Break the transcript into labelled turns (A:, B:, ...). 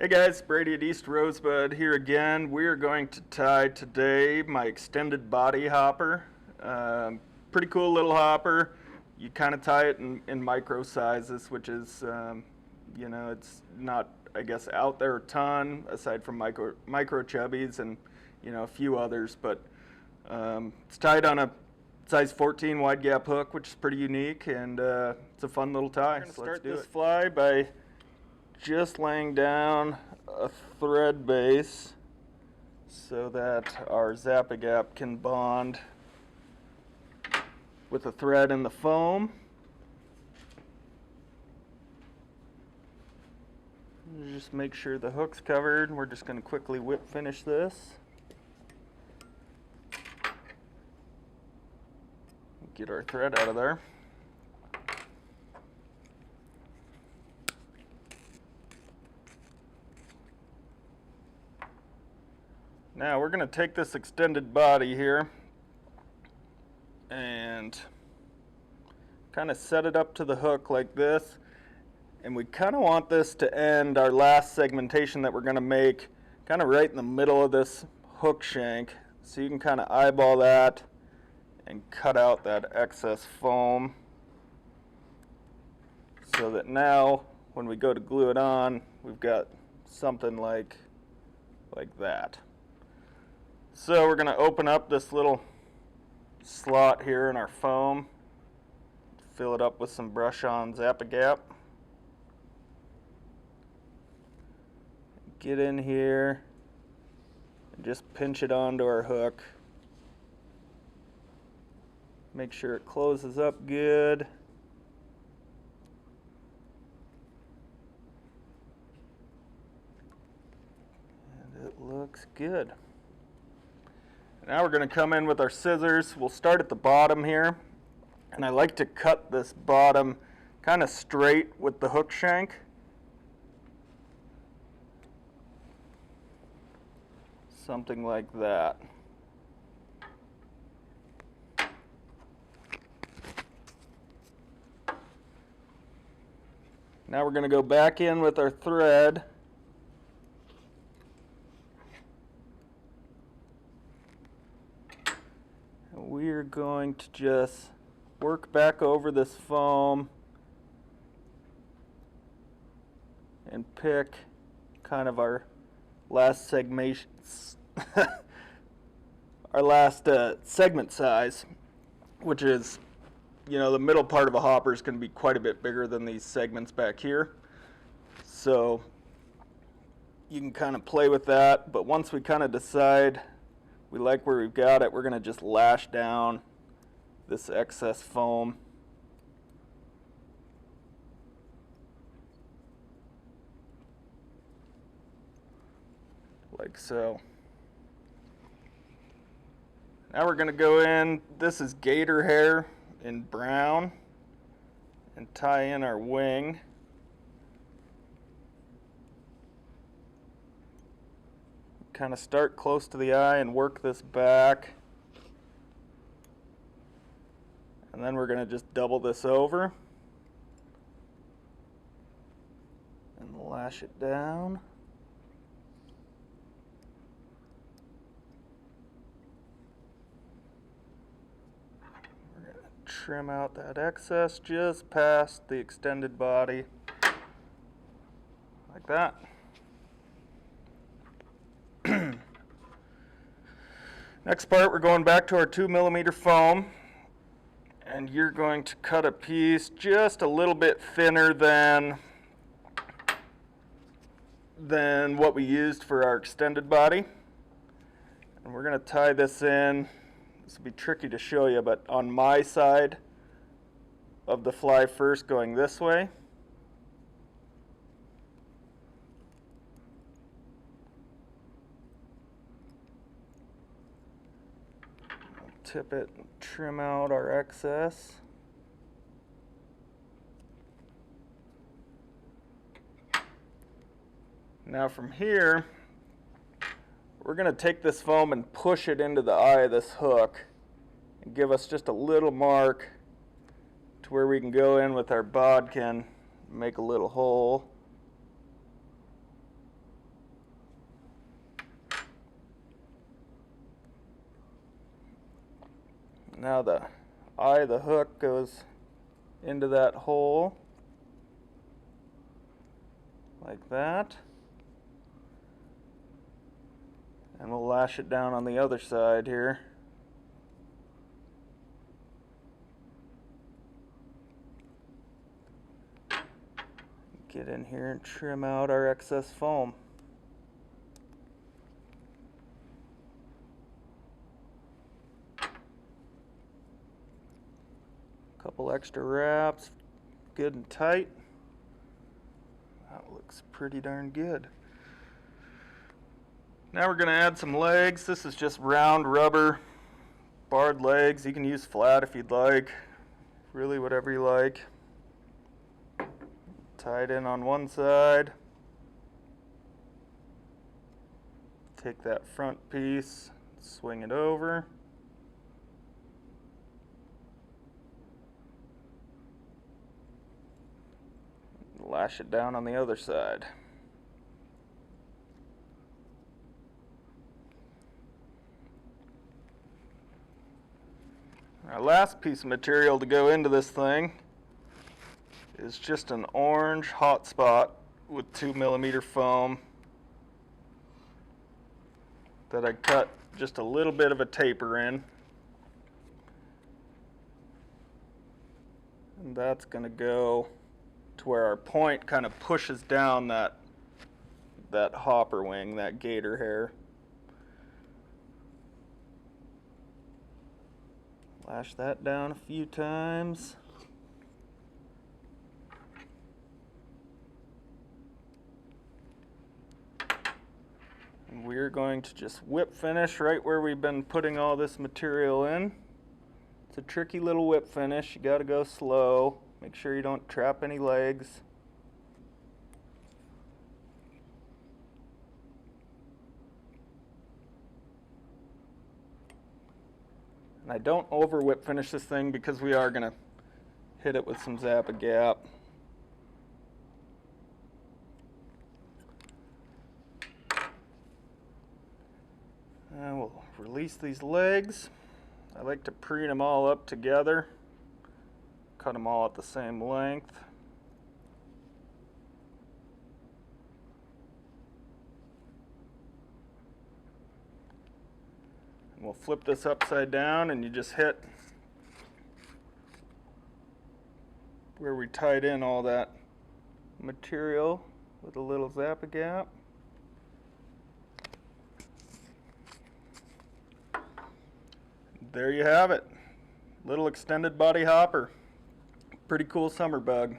A: Hey guys, Brady at East Rosebud here again. We are going to tie today my extended body hopper. Pretty cool little hopper. You kind of tie it in micro sizes, which is, it's not, I guess, out there a ton aside from micro chubbies and, a few others. But it's tied on a size 14 wide gap hook, which is pretty unique, and it's a fun little tie. We're going to start this fly by just laying down a thread base so that our Zap-A-Gap can bond with the thread and the foam. Just make sure the hook's covered. We're just going to quickly whip finish this. Get our thread out of there. Now we're going to take this extended body here and kind of set it up to the hook like this, and we kind of want this to end our last segmentation that we're going to make kind of right in the middle of this hook shank, so you can kind of eyeball that and cut out that excess foam so that now when we go to glue it on, we've got something like that. So we're going to open up this little slot here in our foam, fill it up with some brush-on Zap-A-Gap. Get in here and just pinch it onto our hook. Make sure it closes up good. And it looks good. Now we're going to come in with our scissors. We'll start at the bottom here, and I like to cut this bottom kind of straight with the hook shank. Something like that. Now we're going to go back in with our thread. We're going to just work back over this foam and pick kind of our last segment segment size, which is, the middle part of a hopper is going to be quite a bit bigger than these segments back here. So you can kind of play with that, but once we kind of decide we like where we've got it, we're going to just lash down this excess foam. Like so. Now we're going to go in, this is gator hair in brown, and tie in our wing. Kind of start close to the eye and work this back, and then we're going to just double this over and lash it down. We're going to trim out that excess just past the extended body like that. Next part, we're going back to our 2mm foam, and you're going to cut a piece just a little bit thinner than what we used for our extended body. And we're going to tie this in. This will be tricky to show you, but on my side of the fly first, going this way. Tip it and trim out our excess. Now from here, we're going to take this foam and push it into the eye of this hook and give us just a little mark to where we can go in with our bodkin, make a little hole. Now the eye of the hook goes into that hole like that. And we'll lash it down on the other side here. Get in here and trim out our excess foam. Couple extra wraps, good and tight. That looks pretty darn good. Now we're going to add some legs. This is just round rubber barred legs. You can use flat if you'd like, really whatever you like. Tie it in on one side. Take that front piece, swing it over. Lash it down on the other side. Our last piece of material to go into this thing is just an orange hot spot with 2mm foam that I cut just a little bit of a taper in. And that's going to go to where our point kind of pushes down that hopper wing, that gator hair. Lash that down a few times. And we're going to just whip finish right where we've been putting all this material in. It's a tricky little whip finish. You gotta go slow. Make sure you don't trap any legs. And I don't over whip finish this thing because we are gonna hit it with some Zap-A-Gap. And we'll release these legs. I like to preen them all up together. Cut them all at the same length. And we'll flip this upside down and you just hit where we tied in all that material with a little Zap-A-Gap. There you have it. Little extended body hopper. Pretty cool summer bug.